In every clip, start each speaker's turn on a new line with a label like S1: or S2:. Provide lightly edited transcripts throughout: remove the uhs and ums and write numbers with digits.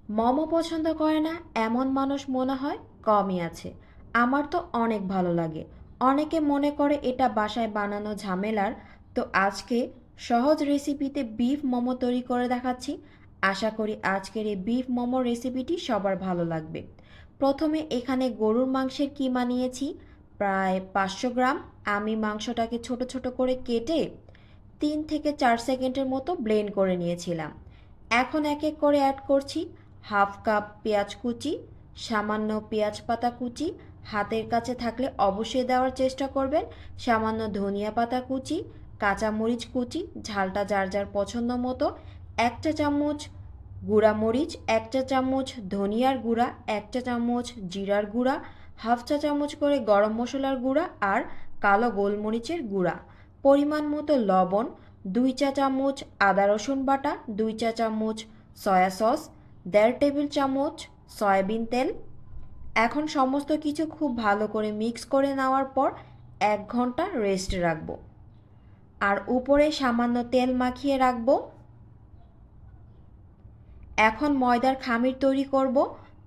S1: মোমো পছন্দ করে না এমন মানুষ মনে হয় কমই আছে। আমার তো অনেক ভালো লাগে। অনেকে মনে করে এটা বাসায় বানানো ঝামেলার। তো আজকে সহজ রেসিপিতে বিফ মোমো তৈরি করে দেখাচ্ছি। আশা করি আজকের এই বিফ মোমো রেসিপিটি সবার ভালো লাগবে। প্রথমে এখানে গরুর মাংসের কিমা নিয়েছি প্রায় 500 গ্রাম। আমি মাংসটাকে ছোট ছোট করে কেটে 3 থেকে 4 সেকেন্ডের মতো ব্লেন্ড করে নিয়েছিলাম। এখন এক এক করে অ্যাড করছি হাফ কাপ পেঁয়াজ কুচি, সামান্য পেঁয়াজ পাতা কুচি, হাতের কাছে থাকলে অবশ্যই দেওয়ার চেষ্টা করবেন, সামান্য ধনিয়া পাতা কুচি, কাঁচামরিচ কুচি, ঝালটা যার যার পছন্দ মতো, 1 চা চামচ গুঁড়া মরিচ, 1 চা চামচ ধনিয়ার গুঁড়া, 1 চা চামচ জিরার গুঁড়া, হাফ 1 চা চামচ করে গরম মশলার গুঁড়া আর কালো গোলমরিচের গুঁড়া, পরিমাণ মতো লবণ, 2 চা চামচ আদা রসুন বাটা, 2 চা চামচ সয়া সস, 1.5 টেবিল চামচ সয়াবিন তেল। এখন সমস্ত কিছু খুব ভালো করে মিক্স করে নেওয়ার পর 1 ঘন্টা রেস্টে রাখবো। আর উপরে সামান্য তেল মাখিয়ে রাখবো। এখন ময়দার খামির তৈরি করব।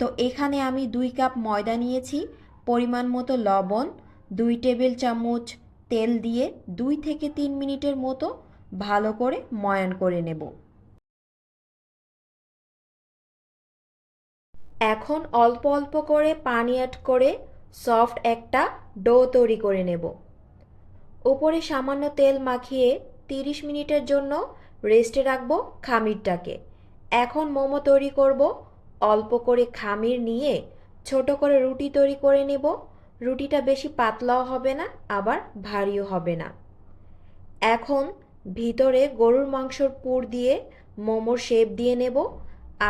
S1: তো এখানে আমি 2 কাপ ময়দা নিয়েছি, পরিমাণ মতো লবণ, 2 টেবিল চামচ তেল দিয়ে 2 থেকে 3 মিনিটের মতো ভালো করে ময়ান করে নেব। এখন অল্প অল্প করে পানি অ্যাড করে সফট একটা ডো তৈরি করে নেব। উপরে সামান্য তেল মাখিয়ে 30 মিনিটের জন্য রেস্টে রাখবো খামিরটাকে। এখন মোমো তৈরি করব। অল্প করে খামির নিয়ে ছোট করে রুটি তৈরি করে নেব। রুটিটা বেশি পাতলাও হবে না আবার ভারীও হবে না। এখন ভিতরে গরুর মাংসর পুর দিয়ে মোমোর শেপ দিয়ে নেব।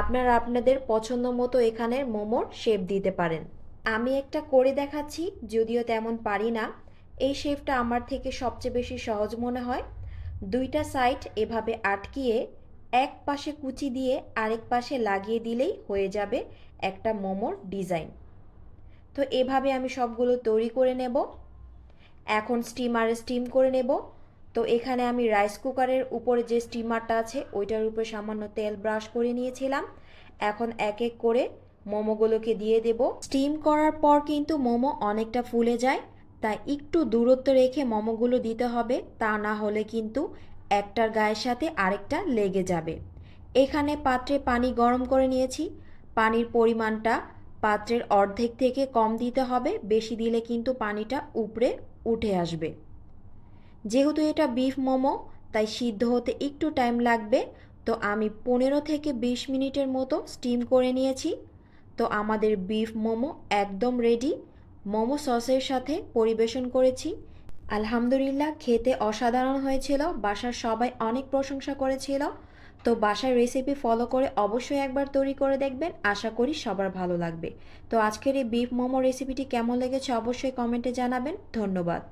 S1: আপনারা আপনাদের পছন্দ মতো এখানে মোমোর শেপ দিতে পারেন। আমি একটা করে দেখাচ্ছি, যদিও তেমন পারি না। এই শেপটা আমার থেকে সবচেয়ে বেশি সহজ মনে হয়। 2টা সাইড এভাবে আটকিয়ে এক পাশে কুচি দিয়ে আরেক পাশে লাগিয়ে দিলেই হয়ে যাবে একটা মোমোর ডিজাইন। তো এভাবে আমি সবগুলো তৈরি করে নেব। এখন স্টিমারে স্টিম করে নেব। তো এখানে আমি রাইস কুকারের উপরে যে স্টিমারটা আছে ওইটার উপরে সামান্য তেল ব্রাশ করে নিয়েছিলাম। এখন এক এক করে মোমোগুলোকে দিয়ে দেব। স্টিম করার পর কিন্তু মোমো অনেকটা ফুলে যায়, তাই একটু দূরত্ব রেখে মোমোগুলো দিতে হবে, তা না হলে কিন্তু একটার গায়ের সাথে আরেকটা লেগে যাবে। এখানে পাত্রে পানি গরম করে নিয়েছি। পানির পরিমাণটা পাত্রের অর্ধেক থেকে কম দিতে হবে, বেশি দিলে কিন্তু পানিটা উপরে উঠে আসবে। যেহেতু এটা বিফ মোমো তাই সিদ্ধ হতে একটু টাইম লাগবে। তো আমি 15 থেকে 20 মিনিটের মতো স্টিম করে নিয়েছি। তো আমাদের বিফ মোমো একদম রেডি। মোমো সসের সাথে পরিবেশন করেছি। আলহামদুলিল্লাহ, খেতে অসাধারণ হয়েছিল। বাসার সবাই অনেক প্রশংসা করেছিল। তো বাসার রেসিপি ফলো করে অবশ্যই একবার তৈরি করে দেখবেন, আশা করি সবার ভালো লাগবে। তো আজকের এই বিফ মোমো রেসিপিটি কেমন লেগেছে অবশ্যই কমেন্টে জানাবেন। ধন্যবাদ।